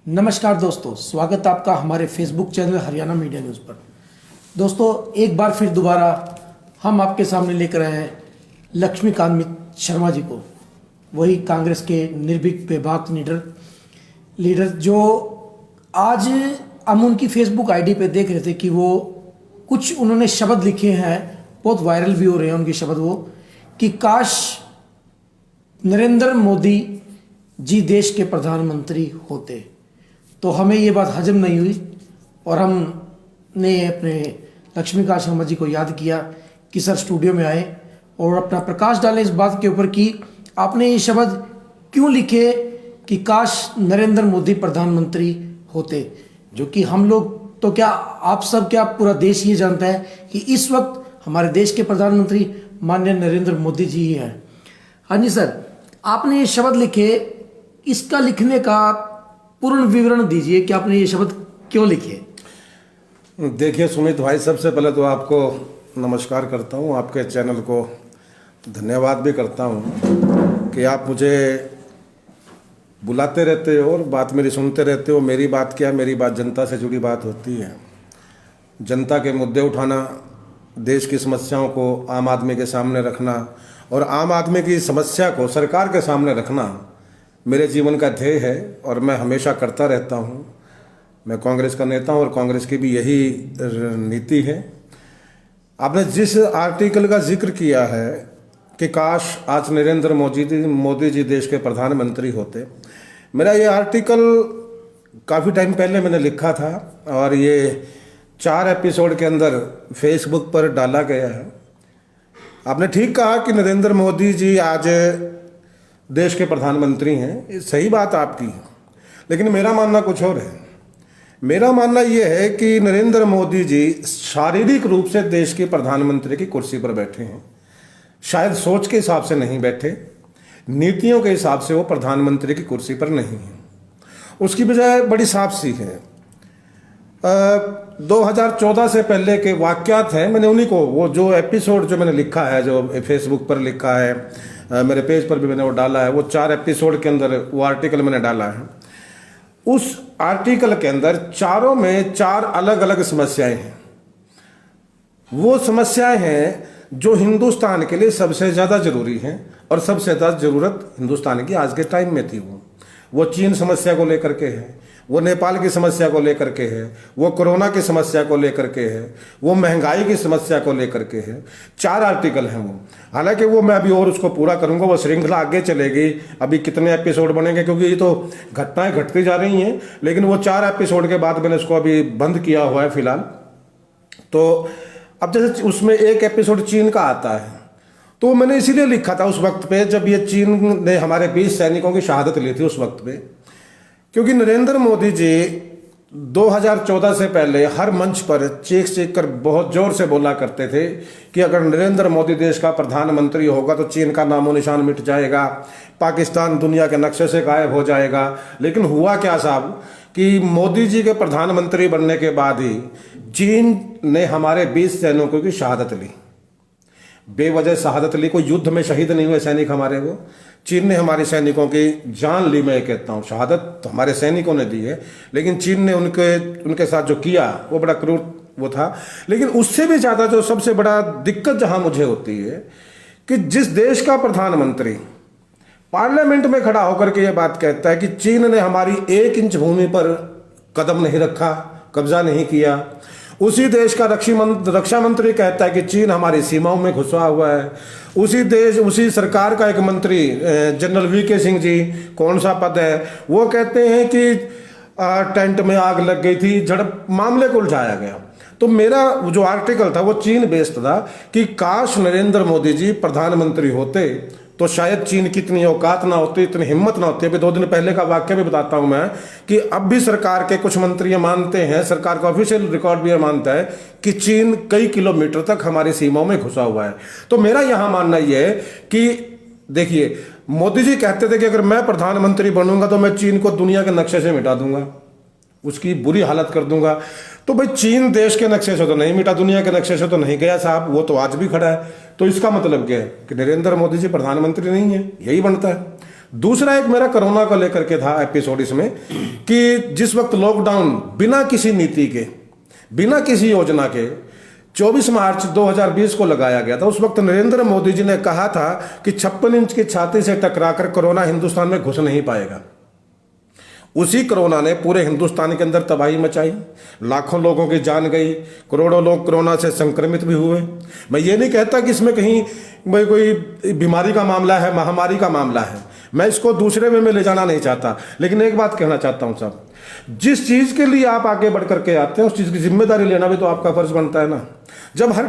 नमस्कार दोस्तों, स्वागत है आपका हमारे Facebook channel Haryana media news पर। दोस्तों, एक बार फिर दोबारा हम आपके सामने लेकर आए हैं लक्ष्मीकांत शर्मा जी को, वही कांग्रेस के निर्भीक बेबाक लीडर जो आज हम उनकी फेसबुक आईडी पे देख रहे थे कि वो कुछ उन्होंने शब्द लिखे हैं, बहुत वायरल भी हो रहे हैं उनके शब्द, वो कि काश नरेंद्र मोदी जी देश के प्रधानमंत्री होते। तो हमें ये बात हजम नहीं हुई और हमने अपने लक्ष्मीकांत शर्मा जी को याद किया कि सर स्टूडियो में आए और अपना प्रकाश डालें इस बात के ऊपर कि आपने ये शब्द क्यों लिखे कि काश नरेंद्र मोदी प्रधानमंत्री होते, जो कि हम लोग तो क्या, आप सब क्या, पूरा देश ये जानता है कि इस वक्त हमारे देश के प्रधानमंत्री माननीय नरेंद्र मोदी जी ही हैं। हाँ जी सर, आपने ये शब्द लिखे, इसका लिखने का पूर्ण विवरण दीजिए कि आपने ये शब्द क्यों लिखे। देखिए सुमित भाई, सबसे पहले तो आपको नमस्कार करता हूँ, आपके चैनल को धन्यवाद भी करता हूँ कि आप मुझे बुलाते रहते हो और बात मेरी सुनते रहते हो। मेरी बात क्या, मेरी बात जनता से जुड़ी बात होती है। जनता के मुद्दे उठाना, देश की समस्याओं को आम आदमी के सामने रखना और आम आदमी की समस्या को सरकार के सामने रखना मेरे जीवन का ध्येय है और मैं हमेशा करता रहता हूँ। मैं कांग्रेस का नेता हूँ और कांग्रेस की भी यही नीति है। आपने जिस आर्टिकल का जिक्र किया है कि काश आज नरेंद्र मोदी जी देश के प्रधानमंत्री होते, मेरा ये आर्टिकल काफ़ी टाइम पहले मैंने लिखा था और ये 4 एपिसोड के अंदर फेसबुक पर डाला गया है। आपने ठीक कहा कि नरेंद्र मोदी जी आज देश के प्रधानमंत्री हैं, सही बात आपकी है, लेकिन मेरा मानना कुछ और है। मेरा मानना यह है कि नरेंद्र मोदी जी शारीरिक रूप से देश के प्रधानमंत्री की कुर्सी पर बैठे हैं, शायद सोच के हिसाब से नहीं बैठे, नीतियों के हिसाब से वो प्रधानमंत्री की कुर्सी पर नहीं है। उसकी वजह बड़ी साफ सी है। 2014 से पहले के वाक्यात हैं, मैंने उन्हीं को, वो जो एपिसोड जो मैंने लिखा है, जो फेसबुक पर लिखा है, मेरे पेज पर भी मैंने वो डाला है, वो 4 एपिसोड के अंदर वो आर्टिकल मैंने डाला है। उस आर्टिकल के अंदर चारों में 4 अलग अलग समस्याएं हैं। वो समस्याएं हैं जो हिंदुस्तान के लिए सबसे ज़्यादा जरूरी हैं और सबसे ज़्यादा ज़रूरत हिंदुस्तान की आज के टाइम में थी। वो चीन समस्या को लेकर के है, वो नेपाल की समस्या को लेकर के है, वो कोरोना की समस्या को लेकर के है, वो महंगाई की समस्या को लेकर के है। 4 आर्टिकल हैं वो। हालांकि वो मैं अभी और उसको पूरा करूंगा, वो श्रृंखला आगे चलेगी। अभी कितने एपिसोड बनेंगे, क्योंकि ये तो घटनाएं घटती जा रही हैं, लेकिन वो 4 एपिसोड के बाद मैंने उसको अभी बंद किया हुआ है फिलहाल। तो अब जैसे उसमें एक एपिसोड चीन का आता है, तो मैंने इसीलिए लिखा था उस वक्त पे जब ये चीन ने हमारे 20 सैनिकों की शहादत ली थी उस वक्त पे, क्योंकि नरेंद्र मोदी जी 2014 से पहले हर मंच पर चीख कर बहुत जोर से बोला करते थे कि अगर नरेंद्र मोदी देश का प्रधानमंत्री होगा तो चीन का नामो निशान मिट जाएगा, पाकिस्तान दुनिया के नक्शे से गायब हो जाएगा। लेकिन हुआ क्या साहब कि मोदी जी के प्रधानमंत्री बनने के बाद ही चीन ने हमारे 20 सैनिकों की शहादत ली, बेवजह शहादत ली। कोई युद्ध में शहीद नहीं हुए सैनिक हमारे, वो चीन ने हमारे सैनिकों की जान ली। मैं कहता हूँ शहादत तो हमारे सैनिकों ने दी है, लेकिन चीन ने उनके साथ जो किया वो बड़ा क्रूर वो था। लेकिन उससे भी ज़्यादा जो सबसे बड़ा दिक्कत जहाँ मुझे होती है कि जिस देश का प्रधानमंत्री पार्लियामेंट में खड़ा होकर के ये बात कहता है कि चीन ने हमारी 1 इंच भूमि पर कदम नहीं रखा, कब्जा नहीं किया, उसी देश का रक्षा मंत्री कहता है कि चीन हमारी सीमाओं में घुसा हुआ है, उसी सरकार का एक मंत्री जनरल वीके सिंह जी, कौन सा पद है, वो कहते हैं कि टेंट में आग लग गई थी, झड़प मामले को उलझाया गया। तो मेरा जो आर्टिकल था वो चीन बेस्ड था कि काश नरेंद्र मोदी जी प्रधानमंत्री होते तो शायद चीन की इतनी औकात ना होती, इतनी हिम्मत ना होती। अभी 2 दिन पहले का वाक्य भी बताता हूं मैं कि अब भी सरकार के कुछ मंत्री मानते हैं, सरकार का ऑफिशियल रिकॉर्ड भी मानता है कि चीन कई किलोमीटर तक हमारी सीमाओं में घुसा हुआ है। तो मेरा यहां मानना यह है कि देखिए, मोदी जी कहते थे कि अगर मैं प्रधानमंत्री बनूंगा तो मैं चीन को दुनिया के नक्शे से मिटा दूंगा, उसकी बुरी हालत कर दूंगा। तो भाई चीन देश के नक्शे से तो नहीं मिटा, दुनिया के नक्शे से तो नहीं गया साहब, वो तो आज भी खड़ा है। तो इसका मतलब क्या है कि नरेंद्र मोदी जी प्रधानमंत्री नहीं है, यही बनता है। दूसरा एक मेरा कोरोना को लेकर के था एपिसोड इसमें, कि जिस वक्त लॉकडाउन बिना किसी नीति के, बिना किसी योजना के 24 मार्च 2020 को लगाया गया था, उस वक्त नरेंद्र मोदी जी ने कहा था कि 56 इंच की छाती से टकराकर कोरोना हिंदुस्तान में घुस नहीं पाएगा। उसी कोरोना ने पूरे हिंदुस्तान के अंदर तबाही मचाई, लाखों लोगों की जान गई, करोड़ों लोग कोरोना से संक्रमित भी हुए। मैं ये नहीं कहता कि इसमें कहीं भाई कोई बीमारी का मामला है, महामारी का मामला है, मैं इसको दूसरे वे में ले जाना नहीं चाहता, लेकिन एक बात कहना चाहता हूं साहब, जिस चीज के लिए आप आगे बढ़ करके आते हैं उस चीज की जिम्मेदारी लेना भी तो आपका फर्ज बनता है ना। जब हर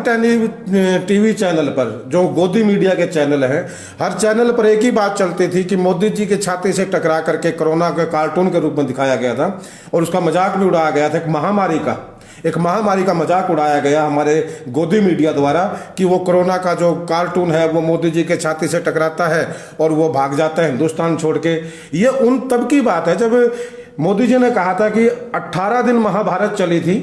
टीवी चैनल पर, जो गोदी मीडिया के चैनल हैं, हर चैनल पर एक ही बात चलती थी कि मोदी जी के छाती से टकरा करके कोरोना के कार्टून के रूप में दिखाया गया था और उसका मजाक भी उड़ाया गया था, एक महामारी का मजाक उड़ाया गया हमारे गोदी मीडिया द्वारा कि वो कोरोना का जो कार्टून है वो मोदी जी के छाती से टकराता है और वो भाग जाता है हिंदुस्तान छोड़ के। ये उन तब की बात है जब मोदी जी ने कहा था कि 18 दिन महाभारत चली थी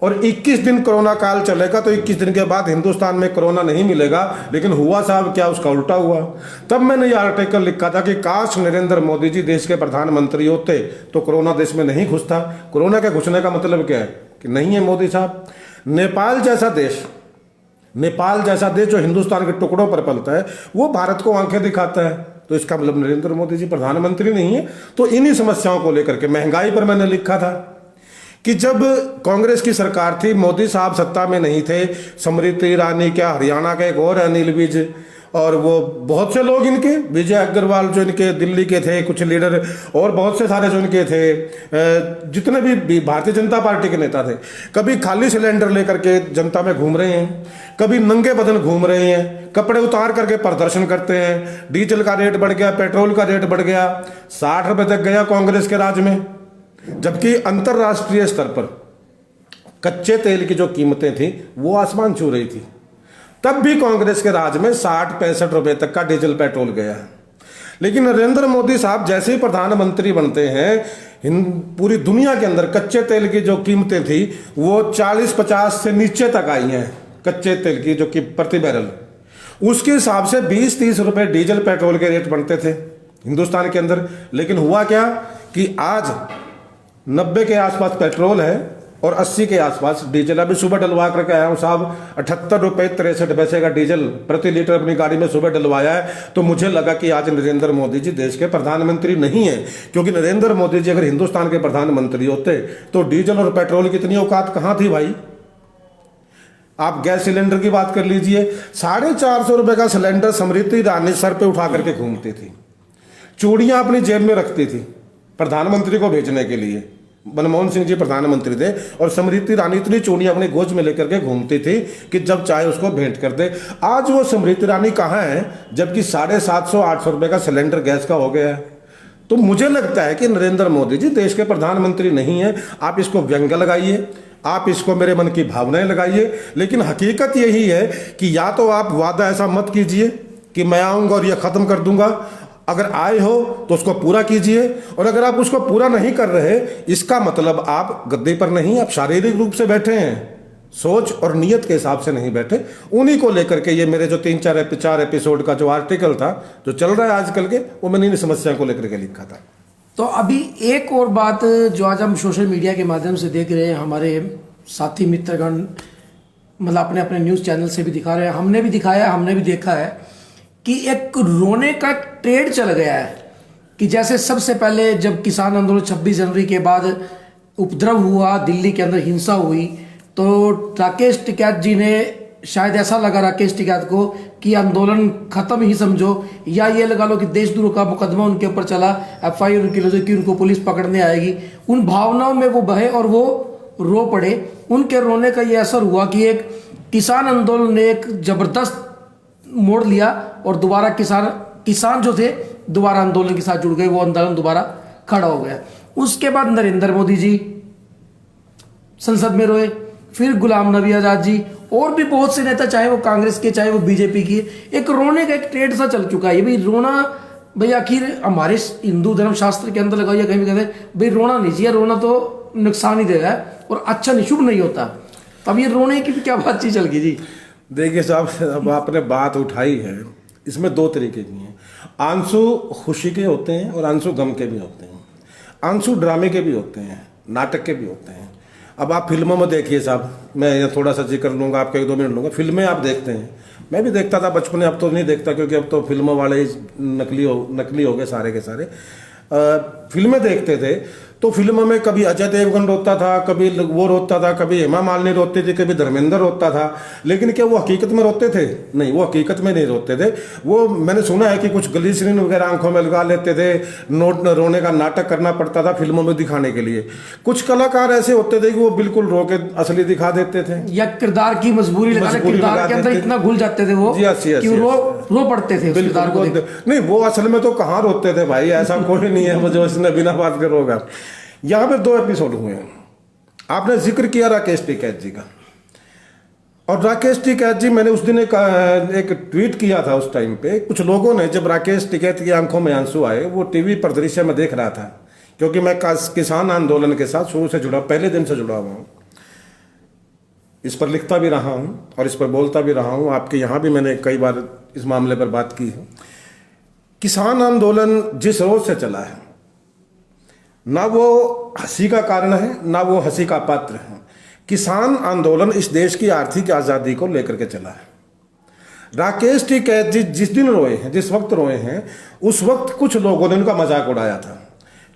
और 21 दिन कोरोना काल चलेगा, तो 21 दिन के बाद हिंदुस्तान में कोरोना नहीं मिलेगा। लेकिन हुआ साहब क्या, उसका उल्टा हुआ। तब मैंने ये आर्टिकल लिखा था कि काश नरेंद्र मोदी जी देश के प्रधानमंत्री होते तो कोरोना देश में नहीं घुसता। कोरोना के घुसने का मतलब क्या है कि नहीं है मोदी साहब। नेपाल जैसा देश जो हिंदुस्तान के टुकड़ों पर पलता है, वो भारत को आंखें दिखाता है, तो इसका मतलब नरेंद्र मोदी जी प्रधानमंत्री नहीं है। तो इन्हीं समस्याओं को लेकर के, महंगाई पर मैंने लिखा था कि जब कांग्रेस की सरकार थी, मोदी साहब सत्ता में नहीं थे, स्मृति ईरानी, क्या हरियाणा का एक और अनिल विज, और वो बहुत से लोग इनके, विजय अग्रवाल जो इनके दिल्ली के थे, कुछ लीडर और बहुत से सारे जो इनके थे, जितने भी भारतीय जनता पार्टी के नेता थे, कभी खाली सिलेंडर लेकर के जनता में घूम रहे हैं, कभी नंगे बदन घूम रहे हैं, कपड़े उतार करके प्रदर्शन करते हैं। डीजल का रेट बढ़ गया, पेट्रोल का रेट बढ़ गया, 60 रुपए तक गया कांग्रेस के राज में। जबकि अंतरराष्ट्रीय स्तर पर कच्चे तेल की जो कीमतें थी वो आसमान छू रही थी, तब भी कांग्रेस के राज में 60-65 रुपए तक का डीजल पेट्रोल गया। लेकिन नरेंद्र मोदी साहब जैसे ही प्रधानमंत्री बनते हैं, पूरी दुनिया के अंदर कच्चे तेल की जो कीमतें थी वो 40-50 से नीचे तक आई हैं। कच्चे तेल की जो कि प्रति बैरल, उसके हिसाब से 20-30 रुपए डीजल पेट्रोल के रेट बनते थे हिंदुस्तान के अंदर। लेकिन हुआ क्या कि आज 90 के आसपास पेट्रोल है और 80 के आसपास डीजल। अभी सुबह डलवा करके आया हूँ साहब, 78 रुपये 63 पैसे का डीजल प्रति लीटर अपनी गाड़ी में सुबह डलवाया है। तो मुझे लगा कि आज नरेंद्र मोदी जी देश के प्रधानमंत्री नहीं है, क्योंकि नरेंद्र मोदी जी अगर हिंदुस्तान के प्रधानमंत्री होते तो डीजल और पेट्रोल की इतनी औकात कहाँ थी भाई। आप गैस सिलेंडर की बात कर लीजिए, 450 रुपये का सिलेंडर स्मृति ईरानी सर पे उठा करके घूमती थी, चूड़ियां अपनी जेब में रखती थी प्रधानमंत्री को भेजने के लिए। मनमोहन सिंह जी प्रधानमंत्री थे और स्मृति ईरानी इतनी चूड़ियां अपने गोज में लेकर के घूमती थी कि जब चाहे उसको भेंट कर दे। आज वो स्मृति ईरानी कहाँ है, जबकि 750-800 रुपये का सिलेंडर गैस का हो गया है। तो मुझे लगता है कि नरेंद्र मोदी जी देश के प्रधानमंत्री नहीं है। आप इसको व्यंग्य लगाइए, आप इसको मेरे मन की भावनाएं लगाइए, लेकिन हकीकत यही है कि या तो आप वादा ऐसा मत कीजिए कि मैं आऊंगा और यह खत्म कर दूंगा, अगर आए हो तो उसको पूरा कीजिए, और अगर आप उसको पूरा नहीं कर रहे, इसका मतलब आप गद्दे पर नहीं, आप शारीरिक रूप से बैठे हैं, सोच और नियत के हिसाब से नहीं बैठे। उन्हीं को लेकर के ये मेरे जो 3-4 एपिसोड का जो आर्टिकल था जो चल रहा है आजकल के, वो मैंने इन समस्या को लेकर के लिखा था। तो अभी एक और बात जो आज हम सोशल मीडिया के माध्यम से देख रहे हैं, हमारे साथी मित्रगण मतलब अपने अपने न्यूज़ चैनल से भी दिखा रहे हैं, हमने भी दिखाया, हमने भी देखा है कि एक रोने का ट्रेड चल गया है। कि जैसे सबसे पहले जब किसान आंदोलन 26 जनवरी के बाद उपद्रव हुआ, दिल्ली के अंदर हिंसा हुई, तो राकेश टिकैत जी ने, शायद ऐसा लगा राकेश टिकैत को कि आंदोलन खत्म ही समझो, या ये लगा लो कि देशद्रोह का मुकदमा उनके ऊपर चला, FIR उनकी लगी कि उनको पुलिस पकड़ने आएगी। उन भावनाओं में वो बहे और वो रो पड़े। उनके रोने का ये असर हुआ कि एक किसान आंदोलन ने एक जबरदस्त मोड़ लिया और दोबारा किसान जो थे दोबारा आंदोलन के साथ जुड़ गए, वो आंदोलन दोबारा खड़ा हो गया। उसके बाद नरेंद्र मोदी जी संसद में रोए, फिर गुलाम नबी आजाद जी और भी बहुत से नेता, चाहे वो कांग्रेस के चाहे वो बीजेपी की, एक रोने का एक ट्रेड सा चल चुका है। ये भाई रोना, भाई आखिर हमारे हिंदू धर्म शास्त्र के अंदर लगा, कहीं भी कहते हैं भाई रोना नहीं चाहिए, रोना तो नुकसान ही देगा और अच्छा नहीं, शुभ नहीं होता। तब ये रोने की भी क्या बातचीत चल गई जी। देखिए साहब, अब आपने बात उठाई है इसमें दो तरीके की हैं। आंसू खुशी के होते हैं और आंसू गम के भी होते हैं। आंसू ड्रामे के भी होते हैं, नाटक के भी होते हैं। अब आप फिल्मों में देखिए साहब, मैं यहाँ थोड़ा सा जिक्र लूँगा, आपके 1-2 मिनट लूँगा। फिल्में आप देखते हैं, मैं भी देखता था बचपन में, अब तो नहीं देखता क्योंकि अब तो फिल्मों वाले नकली हो गए सारे के सारे। फिल्में देखते थे तो फिल्मों में कभी अजय देवगन रोता था, कभी वो रोता था, कभी हेमा मालिनी रोती थी, कभी धर्मेंद्र रोता था। लेकिन क्या वो हकीकत में रोते थे? नहीं, वो हकीकत में नहीं रोते थे। वो मैंने सुना है कि कुछ ग्लिसरीन वगैरह आंखों में लगा लेते थे, रोने का नाटक करना पड़ता था फिल्मों में दिखाने के लिए। कुछ कलाकार ऐसे होते थे कि वो बिल्कुल रो के असली दिखा देते थे, या किरदार की मजबूरी लगा किरदार के अंदर इतना घुल जाते थे वो कि रो पड़ते थे उस किरदार को। नहीं, वो असल में तो कहाँ रोते थे भाई, ऐसा कोई नहीं है जो इसने बिना बात के रोगा। यहाँ पे 2 एपिसोड हुए हैं। आपने जिक्र किया राकेश टिकैत जी का, और राकेश टिकैत जी, मैंने उस दिन एक ट्वीट किया था उस टाइम पे। कुछ लोगों ने, जब राकेश टिकैत की आंखों में आंसू आए, वो टीवी पर दृश्य में देख रहा था, क्योंकि मैं किसान आंदोलन के साथ शुरू से जुड़ा, पहले दिन से जुड़ा हुआ हूँ। इस पर लिखता भी रहा हूँ और इस पर बोलता भी रहा हूँ। आपके यहाँ भी मैंने कई बार इस मामले पर बात की है। किसान आंदोलन जिस रोज से चला है, ना वो हंसी का कारण है, ना वो हंसी का पात्र है। किसान आंदोलन इस देश की आर्थिक आज़ादी को लेकर के चला है। राकेश टिकैत जी जिस दिन रोए हैं, जिस वक्त रोए हैं, उस वक्त कुछ लोगों ने उनका मजाक उड़ाया था,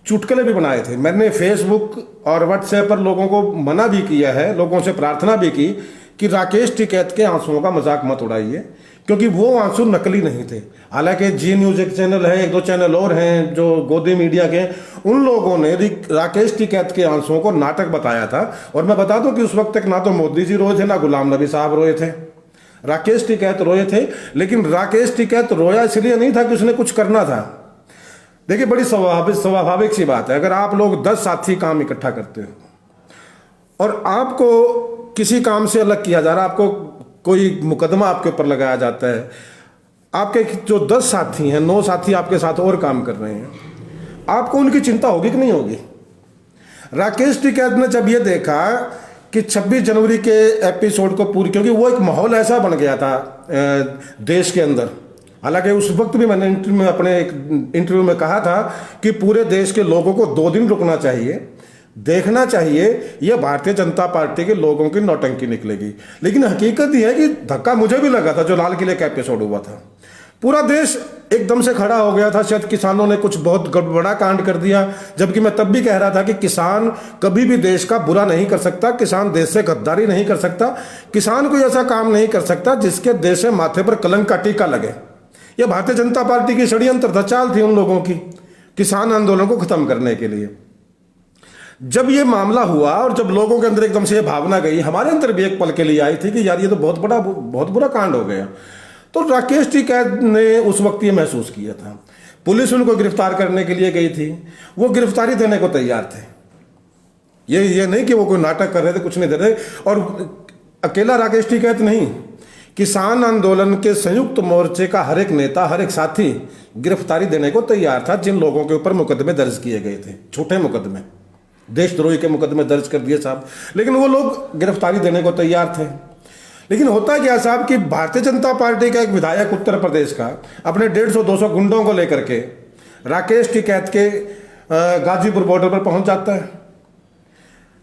चुटकुले भी बनाए थे। मैंने फेसबुक और व्हाट्सएप पर लोगों को मना भी किया है, लोगों से प्रार्थना भी की कि राकेश टिकैत के आंसुओं का मजाक मत उड़ाइए, क्योंकि वो आंसू नकली नहीं थे। हालांकि जी न्यूज एक चैनल है, 1-2 चैनल और हैं जो गोदी मीडिया के, उन लोगों ने राकेश टिकैत के आंसुओं को नाटक बताया था। और मैं बता दूं कि उस वक्त तक ना तो मोदी जी रोए थे, ना गुलाम नबी साहब रोए थे, राकेश टिकैत रोए थे। लेकिन राकेश टिकैत रोया इसलिए नहीं था कि उसने कुछ करना था। देखिए, बड़ी स्वाभाविक सी बात है, अगर आप लोग 10 साथी काम इकट्ठा करते हो और आपको किसी काम से अलग किया जा रहा है, आपको कोई मुकदमा आपके ऊपर लगाया जाता है, आपके जो 10 साथी हैं, 9 साथी आपके साथ और काम कर रहे हैं, आपको उनकी चिंता होगी कि नहीं होगी? राकेश टिकैत ने जब ये देखा कि 26 जनवरी के एपिसोड को पूरी, क्योंकि वो एक माहौल ऐसा बन गया था देश के अंदर। हालांकि उस वक्त भी मैंने अपने एक इंटरव्यू में कहा था कि पूरे देश के लोगों को 2 दिन रुकना चाहिए, देखना चाहिए, यह भारतीय जनता पार्टी के लोगों की नौटंकी निकलेगी। लेकिन हकीकत यह है कि धक्का मुझे भी लगा था जो लाल किले का एपिसोड हुआ था। पूरा देश एकदम से खड़ा हो गया था। शायद किसानों ने कुछ बहुत बड़ा कांड कर दिया, जबकि मैं तब भी कह रहा था कि किसान कभी भी देश का बुरा नहीं कर सकता, किसान देश से गद्दारी नहीं कर सकता, किसान कोई ऐसा काम नहीं कर सकता जिसके देश से माथे पर कलंक का टीका लगे। यह भारतीय जनता पार्टी की षड्यंत्र था, चाल थी उन लोगों की किसान आंदोलन को खत्म करने के लिए। जब ये मामला हुआ और जब लोगों के अंदर एकदम से ये भावना गई, हमारे अंदर भी एक पल के लिए आई थी कि यार ये तो बहुत बुरा कांड हो गया, तो राकेश टिकैत ने उस वक्त ये महसूस किया था। पुलिस उनको गिरफ्तार करने के लिए गई थी, वो गिरफ्तारी देने को तैयार थे। ये नहीं कि वो कोई नाटक कर रहे थे, कुछ नहीं दे रहे। और अकेला राकेश टिकैत नहीं, किसान आंदोलन के संयुक्त मोर्चे का हर एक नेता, हर एक साथी गिरफ्तारी देने को तैयार था। जिन लोगों के ऊपर मुकदमे दर्ज किए गए थे, छोटे मुकदमे, देशद्रोही के मुकदमे दर्ज कर दिए साहब, लेकिन वो लोग गिरफ्तारी देने को तैयार थे। लेकिन होता क्या साहब कि भारतीय जनता पार्टी का एक विधायक उत्तर प्रदेश का अपने 150-200 गुंडों को लेकर के राकेश टिकैत के गाजीपुर बॉर्डर पर पहुंच जाता है।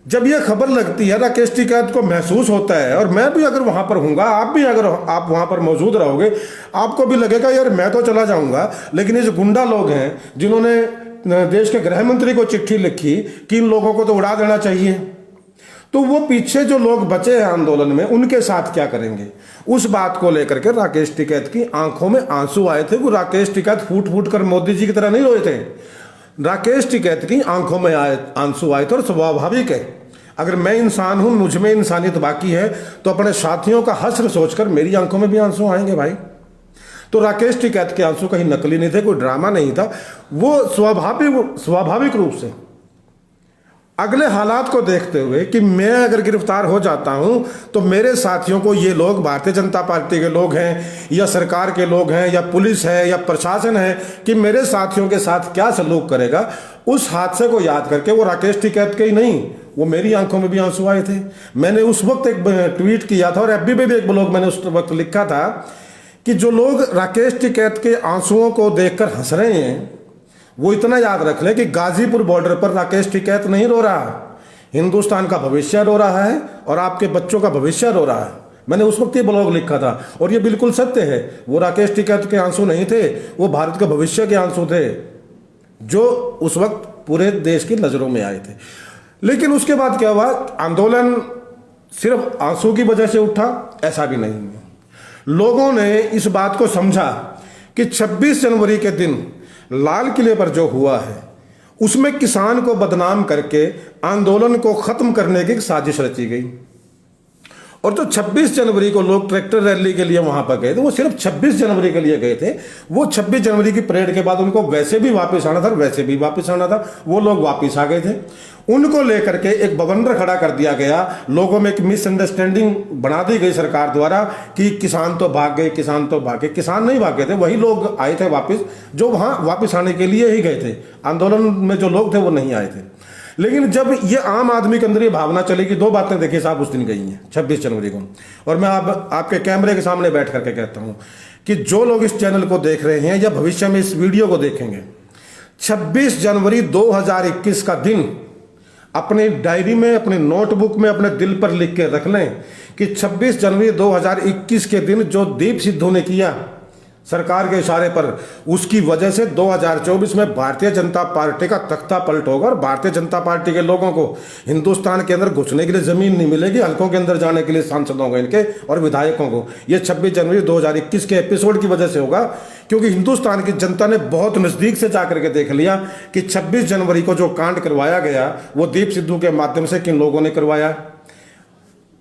जब यह खबर लगती है, राकेश टिकैत को महसूस होता है, और मैं भी अगर वहां पर हूंगा, आप भी अगर आप वहां पर मौजूद रहोगे, आपको भी लगेगा यार मैं तो चला जाऊंगा, लेकिन ये जो गुंडा लोग हैं जिन्होंने देश के गृह मंत्री को चिट्ठी लिखी कि इन लोगों को तो उड़ा देना चाहिए, तो वो पीछे जो लोग बचे हैं आंदोलन में, उनके साथ क्या करेंगे, उस बात को लेकर के राकेश टिकैत की आंखों में आंसू आए थे। वो राकेश टिकैत फूट फूट कर मोदी जी की तरह नहीं रोए थे, राकेश टिकैत की आंखों में आंसू आए थे। और स्वाभाविक है, अगर मैं इंसान हूं, मुझ में इंसानियत बाकी है, तो अपने साथियों का हश्र सोचकर मेरी आंखों में भी आंसू आएंगे भाई। तो राकेश टिकैत के आंसू कहीं नकली नहीं थे, कोई ड्रामा नहीं था, वो स्वाभाविक रूप से अगले हालात को देखते हुए कि मैं अगर गिरफ्तार हो जाता हूं तो मेरे साथियों को, ये लोग भारतीय जनता पार्टी के लोग हैं या सरकार के लोग हैं या पुलिस है या प्रशासन है, कि मेरे साथियों के साथ क्या सलूक करेगा, उस हादसे को याद करके वो राकेश टिकैत के ही नहीं, वो मेरी आंखों में भी आंसू आए थे। मैंने उस वक्त एक ट्वीट किया था और एफबी पे भी एक ब्लॉग मैंने उस वक्त लिखा था कि जो लोग राकेश टिकैत के आंसुओं को देखकर हंस रहे हैं, वो इतना याद रख लें कि गाजीपुर बॉर्डर पर राकेश टिकैत नहीं रो रहा, हिंदुस्तान का भविष्य रो रहा है और आपके बच्चों का भविष्य रो रहा है। मैंने उस वक्त ये ब्लॉग लिखा था और ये बिल्कुल सत्य है। वो राकेश टिकैत के आंसू नहीं थे, वो भारत के भविष्य के आंसू थे जो उस वक्त पूरे देश की नजरों में आए थे। लेकिन उसके बाद क्या हुआ, आंदोलन सिर्फ आंसू की वजह से उठा ऐसा भी नहीं है। लोगों ने इस बात को समझा कि 26 जनवरी के दिन लाल किले पर जो हुआ है उसमें किसान को बदनाम करके आंदोलन को खत्म करने की साजिश रची गई। और जो 26 जनवरी को लोग ट्रैक्टर रैली के लिए वहां पर गए थे, वो सिर्फ 26 जनवरी के लिए गए थे। वो 26 जनवरी की परेड के बाद उनको वैसे भी वापस आना था, वैसे भी वापस आना था, वो लोग वापस आ गए थे। उनको लेकर के एक बवंडर खड़ा कर दिया गया, लोगों में एक मिसअंडरस्टैंडिंग बना दी गई सरकार द्वारा कि किसान तो भाग गए, किसान तो भागे। किसान नहीं भागे थे, वही लोग आए थे वापस जो वहां वापस आने के लिए ही गए थे। आंदोलन में जो लोग थे वो नहीं आए थे। लेकिन जब ये आम आदमी के अंदर ये भावना चलेगी, दो बातें देखिए साहब उस दिन गई हैं 26 जनवरी को। और मैं आपके कैमरे के सामने बैठ करके कहता हूं कि जो लोग इस चैनल को देख रहे हैं या भविष्य में इस वीडियो को देखेंगे, 26 जनवरी 2021 का दिन अपनी डायरी में, अपने नोटबुक में, अपने दिल पर लिख के रख लें कि 26 जनवरी 2021 के दिन जो दीप सिद्धू ने किया सरकार के इशारे पर, उसकी वजह से 2024 में भारतीय जनता पार्टी का तख्ता पलट होगा और भारतीय जनता पार्टी के लोगों को हिंदुस्तान के अंदर घुसने के लिए जमीन नहीं मिलेगी, हल्कों के अंदर जाने के लिए सांसदों को, इनके और विधायकों को। ये 26 जनवरी 2021 के एपिसोड की वजह से होगा, क्योंकि हिंदुस्तान की जनता ने बहुत नजदीक से जाकर के देख लिया कि 26 जनवरी को जो कांड करवाया गया वो दीप सिद्धू के माध्यम से किन लोगों ने करवाया।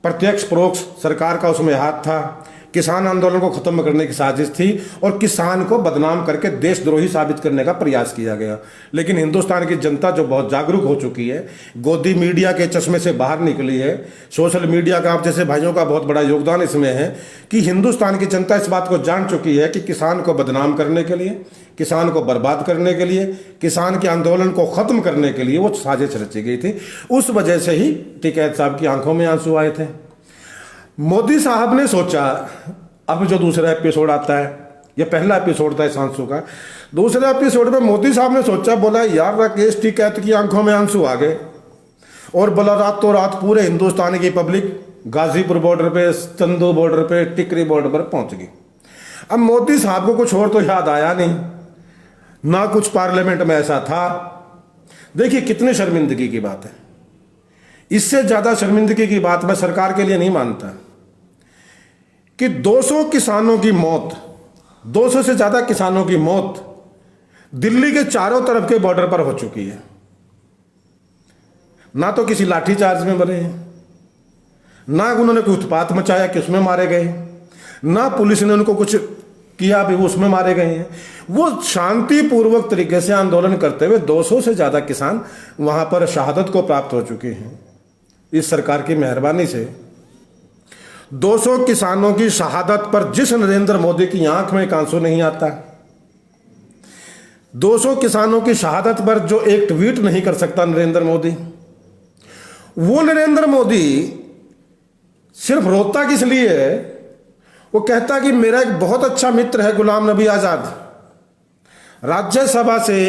प्रत्यक्ष परोक्ष सरकार का उसमें हाथ था। किसान आंदोलन को खत्म करने की साजिश थी और किसान को बदनाम करके देशद्रोही साबित करने का प्रयास किया गया। लेकिन हिंदुस्तान की जनता जो बहुत जागरूक हो चुकी है, गोदी मीडिया के चश्मे से बाहर निकली है, सोशल मीडिया का आप जैसे भाइयों का बहुत बड़ा योगदान इसमें है कि हिंदुस्तान की जनता इस बात को जान चुकी है कि किसान को बदनाम करने के लिए, किसान को बर्बाद करने के लिए, किसान के आंदोलन को खत्म करने के लिए वो साजिश रची गई थी। उस वजह से ही टिकैत साहब की आंखों में आंसू आए थे। मोदी साहब ने सोचा, अब जो दूसरा एपिसोड आता है, यह पहला एपिसोड था इस आंसू का, दूसरे एपिसोड में मोदी साहब ने सोचा, बोला यार राकेश टिकैत की आंखों में आंसू आ गए और बोला रातों रात पूरे हिंदुस्तान की पब्लिक गाजीपुर बॉर्डर पे, चंदू बॉर्डर पे, टिकरी बॉर्डर पर पहुंच गई। अब मोदी साहब को कुछ और तो याद आया नहीं, ना कुछ पार्लियामेंट में ऐसा था। देखिए कितनी शर्मिंदगी की बात है। इससे ज्यादा शर्मिंदगी की बात मैं सरकार के लिए नहीं मानता कि 200 किसानों की मौत, 200 से ज्यादा किसानों की मौत दिल्ली के चारों तरफ के बॉर्डर पर हो चुकी है। ना तो किसी लाठीचार्ज में मरे हैं, ना उन्होंने कोई उत्पात मचाया कि उसमें मारे गए, ना पुलिस ने उनको कुछ किया भी वो उसमें मारे गए हैं। वो शांतिपूर्वक तरीके से आंदोलन करते हुए 200 से ज्यादा किसान वहां पर शहादत को प्राप्त हो चुके हैं। इस सरकार की मेहरबानी से 200 किसानों की शहादत पर जिस नरेंद्र मोदी की आंख में एक आंसू नहीं आता, 200 किसानों की शहादत पर जो एक ट्वीट नहीं कर सकता नरेंद्र मोदी, वो नरेंद्र मोदी सिर्फ रोता किस लिए है? वो कहता कि मेरा एक बहुत अच्छा मित्र है गुलाम नबी आजाद, राज्यसभा से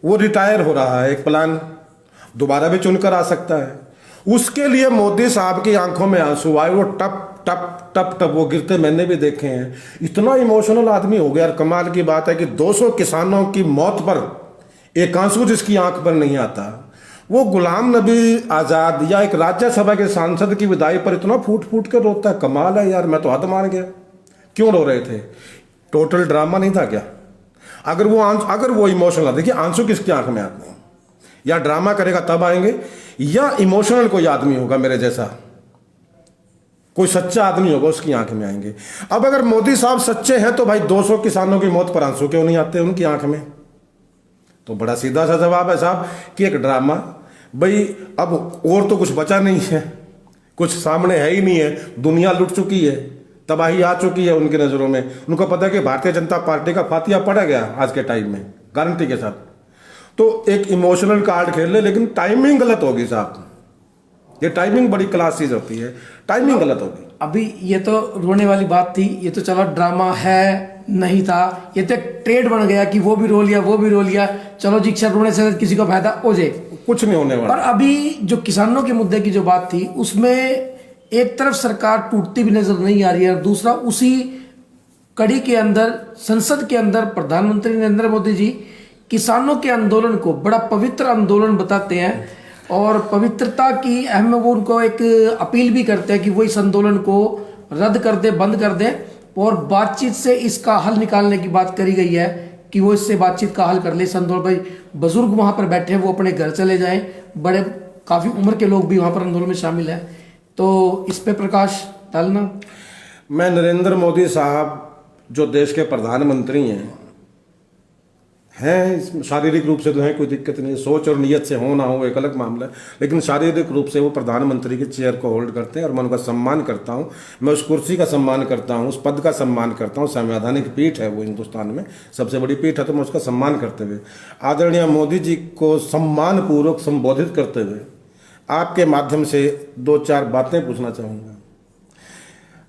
वो रिटायर हो रहा है, एक प्लान दोबारा भी चुनकर आ सकता है, उसके लिए मोदी साहब की आंखों में आंसू आए, वो टप टप टप टप वो गिरते मैंने भी देखे हैं। इतना इमोशनल आदमी हो गया। कमाल की बात है कि 200 किसानों की मौत पर एक आंसू जिसकी आंख पर नहीं आता, वो गुलाम नबी आजाद या एक राज्यसभा के सांसद की विदाई पर इतना फूट फूट कर रोता है। कमाल है यार, मैं तो हद मान गया। क्यों रो रहे थे? टोटल ड्रामा नहीं था क्या? अगर वो इमोशनल, देखिए आंसू किसकी आंख में आते हैं, या ड्रामा करेगा तब आएंगे, या इमोशनल कोई आदमी होगा मेरे जैसा, कोई सच्चा आदमी होगा, उसकी आंख में आएंगे। अब अगर मोदी साहब सच्चे हैं तो भाई 200 किसानों की मौत पर आंसू क्यों नहीं आते उनकी आंख में? तो बड़ा सीधा सा जवाब है साहब कि एक ड्रामा। भाई अब और तो कुछ बचा नहीं है, कुछ सामने है ही नहीं है, दुनिया लुट चुकी है, तबाही आ चुकी है उनकी नजरों में। उनको पता है कि भारतीय जनता पार्टी का फातिया पड़ा गया आज के टाइम में, गारंटी के साथ। तो एक इमोशनल कार्ड खेल ले, लेकिन टाइमिंग गलत होगी साहब। ये टाइमिंग बड़ी क्लास चीज होती है, टाइमिंग गलत होगी। अभी ये तो रोने वाली बात थी, ये तो चलो ड्रामा है नहीं था, ये तो एक ट्रेड बन गया कि वो भी रो लिया वो भी रो लिया, चलो जी अक्षर रोने से किसी को फायदा हो जाए, कुछ नहीं होने वाला। पर अभी जो किसानों के मुद्दे की जो बात थी उसमें एक तरफ सरकार टूटती भी नजर नहीं आ रही है और दूसरा उसी कड़ी के अंदर संसद के अंदर प्रधानमंत्री नरेंद्र मोदी जी किसानों के आंदोलन को बड़ा पवित्र आंदोलन बताते हैं और पवित्रता की अहम वो उनको एक अपील भी करते हैं कि वो इस आंदोलन को रद्द कर दे, बंद कर दे और बातचीत से इसका हल निकालने की बात करी गई है कि वो इससे बातचीत का हल कर ले इस आंदोलन पर। बुजुर्ग वहां पर बैठे हैं वो अपने घर चले जाएं, बड़े काफी उम्र के लोग भी वहां पर आंदोलन में शामिल हैं, तो इस पे प्रकाश डालना। मैं नरेंद्र मोदी साहब जो देश के प्रधानमंत्री हैं शारीरिक रूप से तो है, कोई दिक्कत नहीं, सोच और नीयत से हो ना हो एक अलग मामला है, लेकिन शारीरिक रूप से वो प्रधानमंत्री की चेयर को होल्ड करते हैं और मैं उनका सम्मान करता हूं। मैं उस कुर्सी का सम्मान करता हूं, उस पद का सम्मान करता हूं। संवैधानिक पीठ है वो, हिंदुस्तान में सबसे बड़ी पीठ है, तो मैं उसका सम्मान करते हुए आदरणीय मोदी जी को सम्मान पूर्वक संबोधित करते हुए आपके माध्यम से 2-4 बातें पूछना चाहूँगा।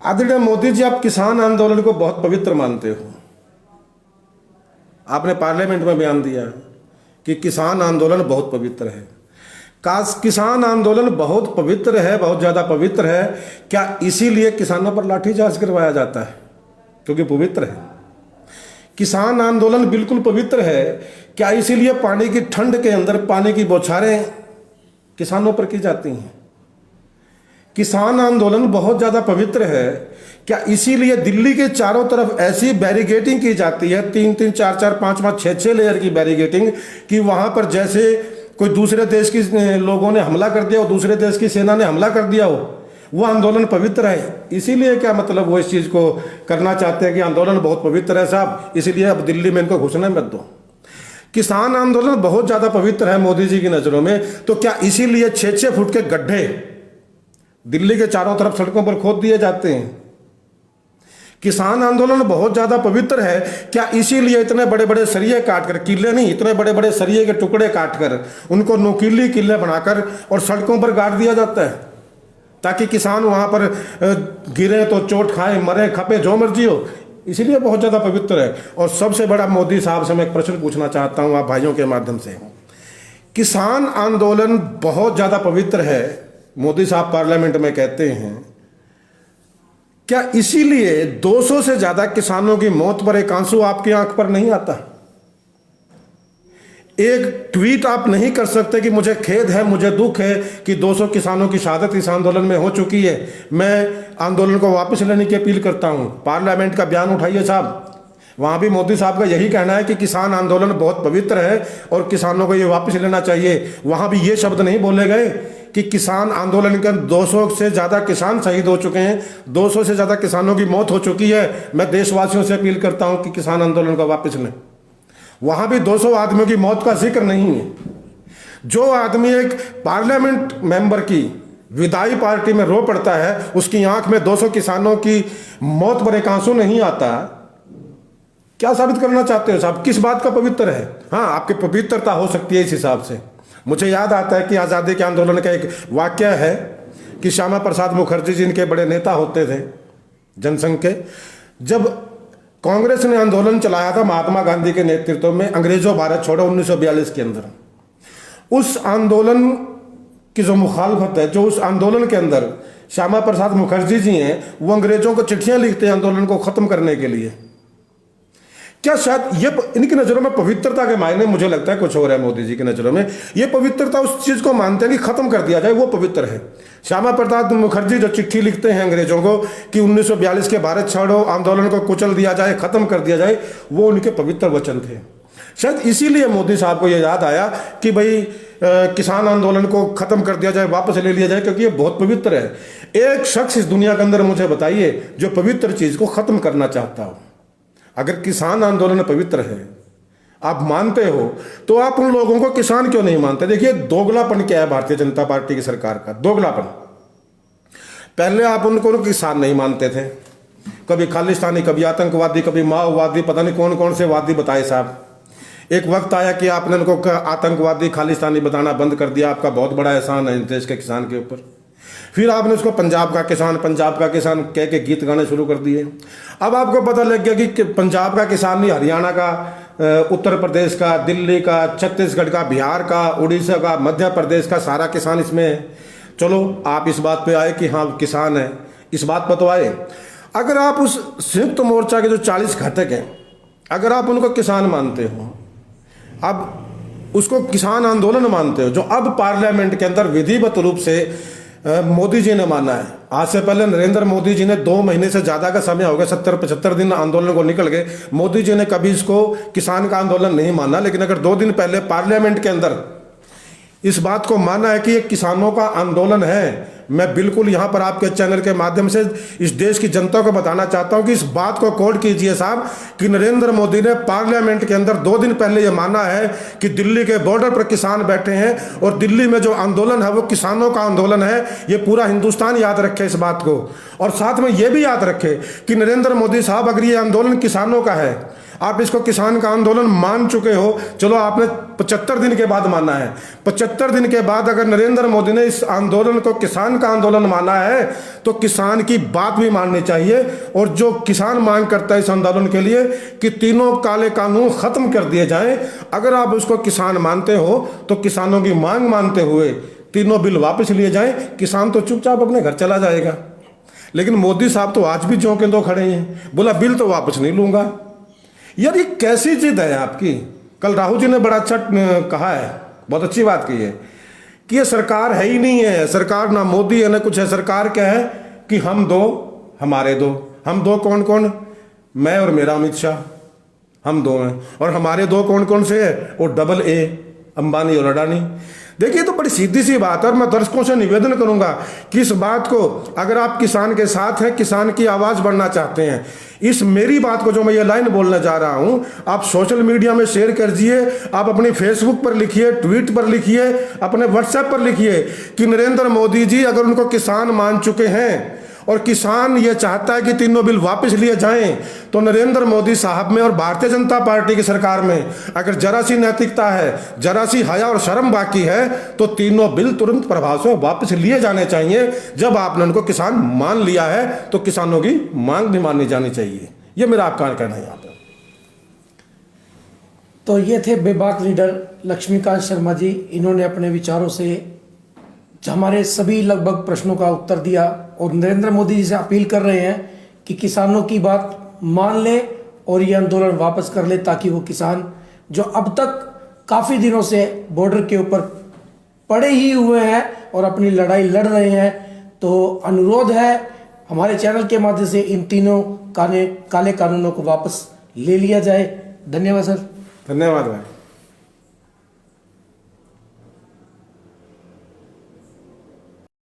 आदरणीय मोदी जी, आप किसान आंदोलन को बहुत पवित्र मानते हो। आपने पार्लियामेंट में बयान दिया कि किसान आंदोलन बहुत पवित्र है। किसान आंदोलन बहुत पवित्र है, बहुत ज़्यादा पवित्र है। क्या इसीलिए किसानों पर लाठीचार्ज करवाया जाता है? क्योंकि पवित्र है। किसान आंदोलन बिल्कुल पवित्र है। क्या इसीलिए पानी की ठंड के अंदर पानी की बौछारें किसानों पर की जाती हैं? किसान आंदोलन बहुत ज़्यादा पवित्र है। क्या इसीलिए दिल्ली के चारों तरफ ऐसी बैरिकेडिंग की जाती है, 3-3, 4-4, 5-5, 6-6 लेयर की बैरिकेडिंग, कि वहां पर जैसे कोई दूसरे देश की लोगों ने हमला कर दिया हो, दूसरे देश की सेना ने हमला कर दिया हो? वो आंदोलन पवित्र है। इसीलिए क्या मतलब वो इस चीज़ को करना चाहते हैं कि आंदोलन बहुत पवित्र है साहब, इसीलिए अब दिल्ली में इनको घुसने मत दो। किसान आंदोलन बहुत ज़्यादा पवित्र है मोदी जी की नज़रों में, तो क्या इसीलिए 6-6 फुट के गड्ढे दिल्ली के चारों तरफ सड़कों पर खोद दिए जाते हैं? किसान आंदोलन बहुत ज्यादा पवित्र है। क्या इसीलिए इतने बड़े बड़े सरिये काटकर, किले नहीं, इतने बड़े बड़े सरिये के टुकड़े काटकर उनको नुकीली किले बनाकर और सड़कों पर गाड़ दिया जाता है ताकि किसान वहां पर गिरे तो चोट खाए, मरे खपे, जो मर्जी हो? इसीलिए बहुत ज्यादा पवित्र है। और सबसे बड़ा मोदी साहब से मैं एक प्रश्न पूछना चाहता हूं आप भाइयों के माध्यम से। किसान आंदोलन बहुत ज्यादा पवित्र है, मोदी साहब पार्लियामेंट में कहते हैं। क्या इसीलिए 200 से ज्यादा किसानों की मौत पर एक आंसू आपकी आंख पर नहीं आता? एक ट्वीट आप नहीं कर सकते कि मुझे खेद है, मुझे दुख है कि 200 किसानों की शहादत इस आंदोलन में हो चुकी है, मैं आंदोलन को वापस लेने की अपील करता हूं। पार्लियामेंट का बयान उठाइए साहब। वहां भी मोदी साहब का यही कहना है कि किसान आंदोलन बहुत पवित्र है और किसानों को ये वापस लेना चाहिए। वहां भी ये शब्द नहीं बोले गए कि किसान आंदोलन के 200 से ज़्यादा किसान शहीद हो चुके हैं, 200 से ज़्यादा किसानों की मौत हो चुकी है। मैं देशवासियों से अपील करता हूं कि किसान आंदोलन को वापस लें। वहां भी 200 आदमियों की मौत का जिक्र नहीं है। जो आदमी एक पार्लियामेंट मेंबर की विदाई पार्टी में रो पड़ता है, उसकी आंख में 200 किसानों की मौत पर एक आंसू नहीं आता। क्या साबित करना चाहते हो साहब? किस बात का पवित्र है? हाँ, आपकी पवित्रता हो सकती है इस हिसाब से। मुझे याद आता है कि आज़ादी के आंदोलन का एक वाक्य है कि श्यामा प्रसाद मुखर्जी जी इनके बड़े नेता होते थे जनसंघ के। जब कांग्रेस ने आंदोलन चलाया था महात्मा गांधी के नेतृत्व में, अंग्रेजों भारत छोड़ो 1942 के अंदर, उस आंदोलन की जो मुखालफत है, जो उस आंदोलन के अंदर श्यामा प्रसाद मुखर्जी जी हैं, वो अंग्रेजों को चिट्ठियां लिखते हैं आंदोलन को खत्म करने के लिए। क्या शायद ये इनकी नज़रों में पवित्रता के मायने मुझे लगता है कुछ हो रहा है। मोदी जी की नज़रों में ये पवित्रता उस चीज़ को मानते हैं कि खत्म कर दिया जाए, वो पवित्र है। श्यामा प्रसाद मुखर्जी जो चिट्ठी लिखते हैं अंग्रेजों को कि 1942 के भारत छोड़ो आंदोलन को कुचल दिया जाए, खत्म कर दिया जाए, वो उनके पवित्र वचन थे। शायद इसीलिए मोदी साहब को ये याद आया कि भाई किसान आंदोलन को खत्म कर दिया जाए, वापस ले लिया जाए, क्योंकि ये बहुत पवित्र है। एक शख्स इस दुनिया के अंदर मुझे बताइए जो पवित्र चीज़ को खत्म करना चाहता हो। अगर किसान आंदोलन पवित्र है, आप मानते हो, तो आप उन लोगों को किसान क्यों नहीं मानते? देखिए दोगलापन क्या है भारतीय जनता पार्टी की सरकार का, दोगलापन। पहले आप उनको किसान नहीं मानते थे, कभी खालिस्तानी, कभी आतंकवादी, कभी माओवादी, पता नहीं कौन कौन से वादी बताए साहब। एक वक्त आया कि आपने उनको आतंकवादी, खालिस्तानी बताना बंद कर दिया। आपका बहुत बड़ा एहसान है इस देश के किसान के ऊपर। फिर आपने उसको पंजाब का किसान कह के गीत गाने शुरू कर दिए। अब आपको पता लग गया कि पंजाब का किसान नहीं, हरियाणा का, उत्तर प्रदेश का, दिल्ली का, छत्तीसगढ़ का, बिहार का, उड़ीसा का, मध्य प्रदेश का सारा किसान इसमें है। चलो आप इस बात पे आए कि हाँ किसान है, इस बात पर तो आए। अगर आप उस संयुक्त मोर्चा के जो 40 घटक हैं, अगर आप उनको किसान मानते हो, अब उसको किसान आंदोलन मानते हो, जो अब पार्लियामेंट के अंदर विधिवत रूप से मोदी जी ने माना है। आज से पहले नरेंद्र मोदी जी ने 2 महीने से ज्यादा का समय हो गया, 70-75 दिन आंदोलन को निकल गए, मोदी जी ने कभी इसको किसान का आंदोलन नहीं माना। लेकिन अगर 2 दिन पहले पार्लियामेंट के अंदर इस बात को माना है कि ये किसानों का आंदोलन है, मैं बिल्कुल यहाँ पर आपके चैनल के माध्यम से इस देश की जनता को बताना चाहता हूँ कि इस बात को कोट कीजिए साहब कि नरेंद्र मोदी ने पार्लियामेंट के अंदर 2 दिन पहले ये माना है कि दिल्ली के बॉर्डर पर किसान बैठे हैं और दिल्ली में जो आंदोलन है वो किसानों का आंदोलन है। ये पूरा हिंदुस्तान याद रखे इस बात को, और साथ में ये भी याद रखे कि नरेंद्र मोदी साहब अगर ये आंदोलन किसानों का है, आप इसको किसान का आंदोलन मान चुके हो, चलो आपने 75 दिन के बाद माना है, 75 दिन के बाद अगर नरेंद्र मोदी ने इस आंदोलन को किसान का आंदोलन माना है तो किसान की बात भी माननी चाहिए। और जो किसान मांग करता है इस आंदोलन के लिए कि तीनों काले कानून खत्म कर दिए जाएं, अगर आप उसको किसान मानते हो तो किसानों की मांग मानते हुए तीनों बिल वापस लिए जाएं, किसान तो चुपचाप अपने घर चला जाएगा। लेकिन मोदी साहब तो आज भी ज्यों के त्यों खड़े हैं, बोला बिल तो वापस नहीं लूंगा। यार ये कैसी जिद है आपकी। कल राहुल जी ने बड़ा अच्छा कहा है, बहुत अच्छी बात की है कि ये सरकार है ही नहीं है, सरकार ना मोदी है ना कुछ है। सरकार क्या है कि हम दो हमारे दो, हम दो कौन कौन, मैं और मेरा अमित शाह, हम दो हैं। और हमारे दो कौन कौन से है, वो डबल ए, अंबानी और अडानी। देखिए तो बड़ी सीधी सी बात है, और मैं दर्शकों से निवेदन करूंगा कि इस बात को अगर आप किसान के साथ हैं, किसान की आवाज बढ़ना चाहते हैं, इस मेरी बात को जो मैं ये लाइन बोलने जा रहा हूं आप सोशल मीडिया में शेयर कर दीजिए, आप अपनी फेसबुक पर लिखिए, ट्वीट पर लिखिए, अपने व्हाट्सएप पर लिखिए कि नरेंद्र मोदी जी अगर उनको किसान मान चुके हैं और किसान ये चाहता है कि तीनों बिल वापस लिए जाएं, तो नरेंद्र मोदी साहब में और भारतीय जनता पार्टी की सरकार में अगर जरा सी नैतिकता है, जरा सी हया और शर्म बाकी है, तो तीनों बिल तुरंत प्रभाव से वापस लिए जाने चाहिए। जब आपने उनको किसान मान लिया है तो किसानों की मांग भी माननी जानी चाहिए। ये मेरा आपका कहना है यहाँ पे। तो ये थे बेबाक लीडर लक्ष्मीकांत शर्मा जी। इन्होंने अपने विचारों से हमारे सभी लगभग प्रश्नों का उत्तर दिया और नरेंद्र मोदी जी से अपील कर रहे हैं कि किसानों की बात मान ले और ये आंदोलन वापस कर ले, ताकि वो किसान जो अब तक काफ़ी दिनों से बॉर्डर के ऊपर पड़े ही हुए हैं और अपनी लड़ाई लड़ रहे हैं, तो अनुरोध है हमारे चैनल के माध्यम से इन तीनों काले कानूनों को वापस ले लिया जाए। धन्यवाद सर। धन्यवाद भाई।